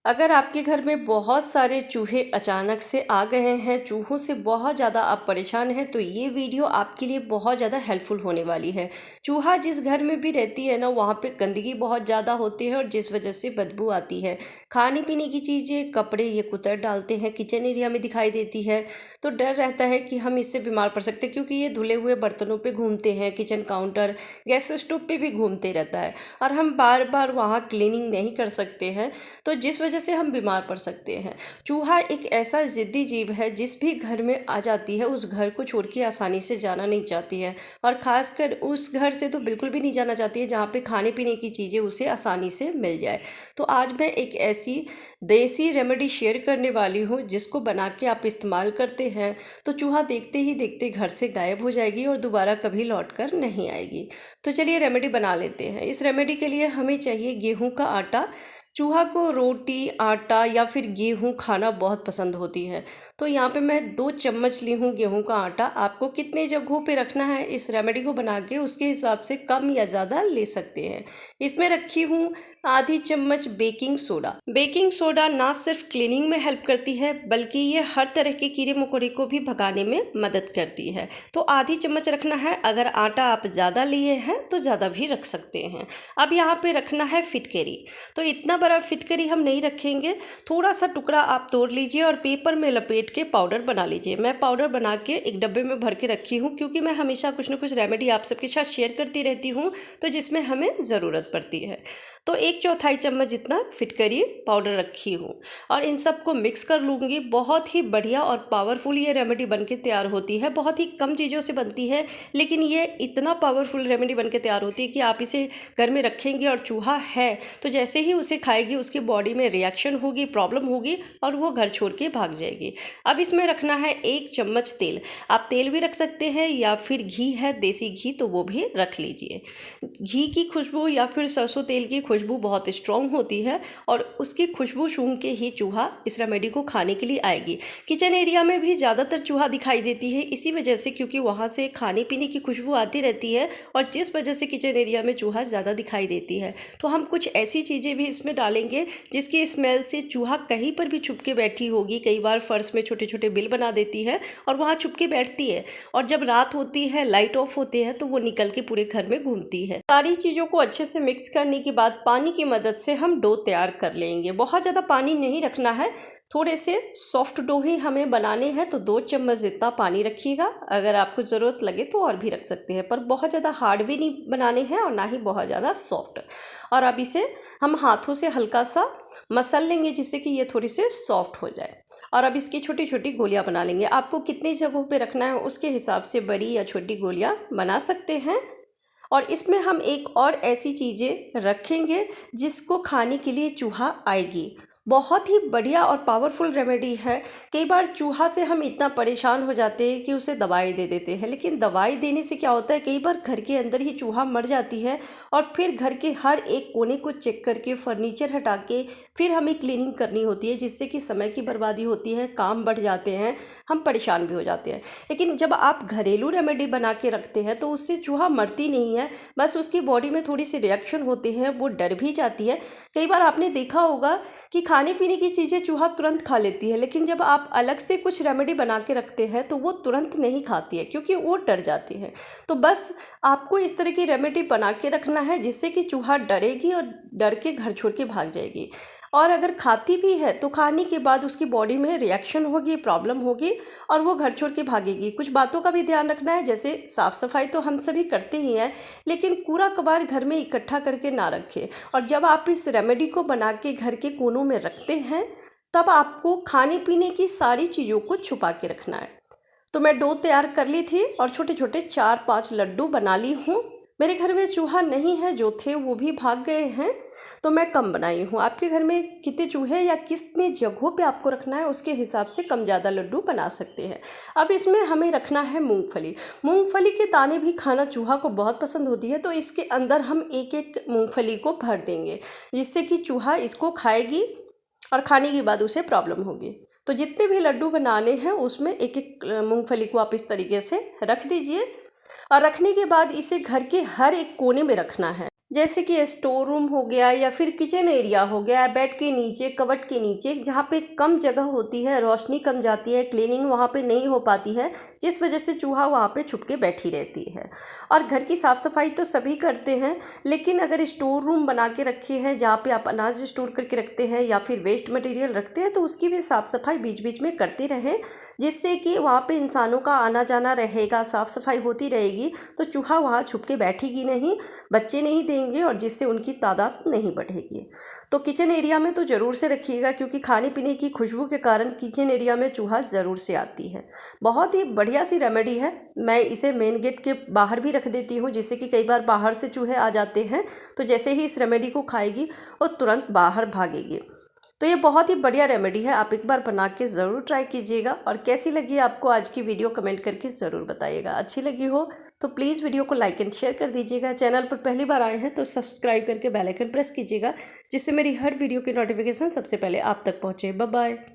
अगर आपके घर में बहुत सारे चूहे अचानक से आ गए हैं, चूहों से बहुत ज़्यादा आप परेशान हैं, तो ये वीडियो आपके लिए बहुत ज़्यादा हेल्पफुल होने वाली है। चूहा जिस घर में भी रहती है ना, वहाँ पे गंदगी बहुत ज़्यादा होती है और जिस वजह से बदबू आती है। खाने पीने की चीज़ें, कपड़े ये कुतर डालते हैं, किचन एरिया में दिखाई देती है, तो डर रहता है कि हम इससे बीमार पड़ सकते हैं, क्योंकि ये धुले हुए बर्तनों पर घूमते हैं, किचन काउंटर, गैस स्टोव पर भी घूमते रहता है और हम बार बार वहाँ क्लीनिंग नहीं कर सकते हैं, तो जिस वजह से हम बीमार पड़ सकते हैं। चूहा एक ऐसा ज़िद्दी जीव है, जिस भी घर में आ जाती है उस घर को छोड़ के आसानी से जाना नहीं चाहती है, और ख़ासकर उस घर से तो बिल्कुल भी नहीं जाना चाहती है जहाँ पे खाने पीने की चीज़ें उसे आसानी से मिल जाए। तो आज मैं एक ऐसी देसी रेमेडी शेयर करने वाली हूँ, जिसको बना के आप इस्तेमाल करते हैं तो चूहा देखते ही देखते घर से गायब हो जाएगी और दोबारा कभी लौट कर नहीं आएगी। तो चलिए रेमेडी बना लेते हैं। इस रेमेडी के लिए हमें चाहिए गेहूं का आटा। चूहा को रोटी, आटा या फिर गेहूं खाना बहुत पसंद होती है, तो यहाँ पे मैं 2 चम्मच ली हूँ गेहूं का आटा। आपको कितने जगहों पे रखना है इस रेमेडी को बना के, उसके हिसाब से कम या ज़्यादा ले सकते हैं। इसमें रखी हूँ आधी चम्मच बेकिंग सोडा। बेकिंग सोडा ना सिर्फ क्लीनिंग में हेल्प करती है, बल्कि ये हर तरह के कीड़े मकोड़े को भी भगाने में मदद करती है। तो आधी चम्मच रखना है। अगर आटा आप ज़्यादा लिए हैं तो ज़्यादा भी रख सकते हैं। अब यहाँ पे रखना है फिटकरी। तो इतना बड़ा फिटकरी हम नहीं रखेंगे, थोड़ा सा टुकड़ा आप तोड़ लीजिए और पेपर में लपेट के पाउडर बना लीजिए। मैं पाउडर बना के एक डब्बे में भर के रखी हूँ, क्योंकि मैं हमेशा कुछ ना कुछ रेमेडी आप सबके साथ शेयर करती रहती हूँ, तो जिसमें हमें ज़रूरत पड़ती है। तो 1/4 चम्मच जितना फिटकरी पाउडर रखी हूँ और इन सबको मिक्स कर लूँगी। बहुत ही बढ़िया और पावरफुल ये रेमेडी बनके तैयार होती है। बहुत ही कम चीज़ों से बनती है, लेकिन ये इतना पावरफुल रेमेडी बनके तैयार होती है कि आप इसे घर में रखेंगे और चूहा है तो जैसे ही उसे खाएगी उसकी बॉडी में रिएक्शन होगी, प्रॉब्लम होगी और वो घर छोड़ के भाग जाएगी। अब इसमें रखना है 1 चम्मच तेल। आप तेल भी रख सकते हैं या फिर घी है, देसी घी, तो वो भी रख लीजिए। घी की खुशबू या फिर सरसों तेल की खुशबू बहुत स्ट्रॉन्ग होती है और उसकी खुशबू सूंघ के ही चूहा इस रेमेडी को खाने के लिए आएगी। किचन एरिया में भी ज़्यादातर चूहा दिखाई देती है इसी वजह से, क्योंकि वहाँ से खाने पीने की खुशबू आती रहती है और जिस वजह से किचन एरिया में चूहा ज़्यादा दिखाई देती है। तो हम कुछ ऐसी चीज़ें भी इसमें डालेंगे जिसकी स्मेल से चूहा कहीं पर भी छुप के बैठी होगी। कई बार फर्श में छोटे छोटे बिल बना देती है और वहाँ छुप के बैठती है, और जब रात होती है, लाइट ऑफ होती है, तो वो निकल के पूरे घर में घूमती है। सारी चीज़ों को अच्छे से मिक्स करने के बाद पानी की मदद से हम डो तैयार कर लेंगे। बहुत ज़्यादा पानी नहीं रखना है, थोड़े से सॉफ्ट डो ही हमें बनाने हैं, तो 2 चम्मच जितना पानी रखिएगा। अगर आपको ज़रूरत लगे तो और भी रख सकते हैं, पर बहुत ज़्यादा हार्ड भी नहीं बनाने हैं और ना ही बहुत ज़्यादा सॉफ्ट। और अब इसे हम हाथों से हल्का सा मसल लेंगे, जिससे कि ये थोड़ी सी सॉफ्ट हो जाए। और अब इसकी छोटी छोटी गोलियां बना लेंगे। आपको कितनी जगहों पे रखना है उसके हिसाब से बड़ी या छोटी गोलियां बना सकते हैं। और इसमें हम एक और ऐसी चीज़ें रखेंगे जिसको खाने के लिए चूहा आएगी। बहुत ही बढ़िया और पावरफुल रेमेडी है। कई बार चूहा से हम इतना परेशान हो जाते हैं कि उसे दवाई दे देते हैं, लेकिन दवाई देने से क्या होता है, कई बार घर के अंदर ही चूहा मर जाती है और फिर घर के हर एक कोने को चेक करके, फर्नीचर हटा के फिर हमें क्लीनिंग करनी होती है, जिससे कि समय की बर्बादी होती है, काम बढ़ जाते हैं, हम परेशान भी हो जाते हैं। लेकिन जब आप घरेलू रेमेडी बना के रखते हैं तो उससे चूहा मरती नहीं है, बस उसकी बॉडी में थोड़ी सी रिएक्शन होती है, वो डर भी जाती है। कई बार आपने देखा होगा कि खाने पीने की चीज़ें चूहा तुरंत खा लेती है, लेकिन जब आप अलग से कुछ रेमेडी बना के रखते हैं तो वो तुरंत नहीं खाती है, क्योंकि वो डर जाती है। तो बस आपको इस तरह की रेमेडी बना के रखना है, जिससे कि चूहा डरेगी और डर के घर छोड़ के भाग जाएगी। और अगर खाती भी है तो खाने के बाद उसकी बॉडी में रिएक्शन होगी, प्रॉब्लम होगी और वो घर छोड़ के भागेगी। कुछ बातों का भी ध्यान रखना है, जैसे साफ़ सफाई तो हम सभी करते ही हैं, लेकिन कूड़ा कबाड़ घर में इकट्ठा करके ना रखें। और जब आप इस रेमेडी को बना के घर के कोनों में रखते हैं, तब आपको खाने पीने की सारी चीज़ों को छुपा के रखना है। तो मैं डो तैयार कर ली थी और छोटे छोटे 4-5 लड्डू बना ली हूँ। मेरे घर में चूहा नहीं है, जो थे वो भी भाग गए हैं, तो मैं कम बनाई हूँ। आपके घर में कितने चूहे या कितने जगहों पे आपको रखना है उसके हिसाब से कम ज़्यादा लड्डू बना सकते हैं। अब इसमें हमें रखना है मूंगफली। मूंगफली के दाने भी खाना चूहा को बहुत पसंद होती है, तो इसके अंदर हम एक एक मूंगफली को भर देंगे, जिससे कि चूहा इसको खाएगी और खाने के बाद उसे प्रॉब्लम होगी। तो जितने भी लड्डू बनाने हैं उसमें एक एक मूंगफली को आप इस तरीके से रख दीजिए और रखने के बाद इसे घर के हर एक कोने में रखना है। जैसे कि स्टोर रूम हो गया या फिर किचन एरिया हो गया, बेड के नीचे, कबर्ड के नीचे, जहाँ पे कम जगह होती है, रोशनी कम जाती है, क्लीनिंग वहाँ पे नहीं हो पाती है, जिस वजह से चूहा वहाँ पे छुप के बैठी रहती है। और घर की साफ़ सफाई तो सभी करते हैं, लेकिन अगर स्टोर रूम बना के रखे हैं जहाँ पे आप अनाज स्टोर करके रखते हैं या फिर वेस्ट मटेरियल रखते हैं, तो उसकी भी साफ़ सफाई बीच बीच में करते रहें, जिससे कि वहाँ पे इंसानों का आना जाना रहेगा, साफ़ सफाई होती रहेगी, तो चूहा वहाँ छुप के बैठेगी नहीं, बच्चे नहीं देंगे और जिससे उनकी तादाद नहीं बढ़ेगी। तो किचन एरिया में तो ज़रूर से रखिएगा, क्योंकि खाने पीने की खुशबू के कारण किचन एरिया में चूहा ज़रूर से आती है। बहुत ही बढ़िया सी रेमेडी है। मैं इसे मेन गेट के बाहर भी रख देती हूँ, जिससे कि कई बार बाहर से चूहे आ जाते हैं, तो जैसे ही इस रेमेडी को खाएगी वो तुरंत बाहर भागेगी। तो ये बहुत ही बढ़िया रेमेडी है, आप एक बार बना के ज़रूर ट्राई कीजिएगा। और कैसी लगी आपको आज की वीडियो कमेंट करके ज़रूर बताइएगा। अच्छी लगी हो तो प्लीज़ वीडियो को लाइक एंड शेयर कर दीजिएगा। चैनल पर पहली बार आए हैं तो सब्सक्राइब करके बेल आइकन प्रेस कीजिएगा, जिससे मेरी हर वीडियो की नोटिफिकेशन सबसे पहले आप तक पहुँचे। Bye bye.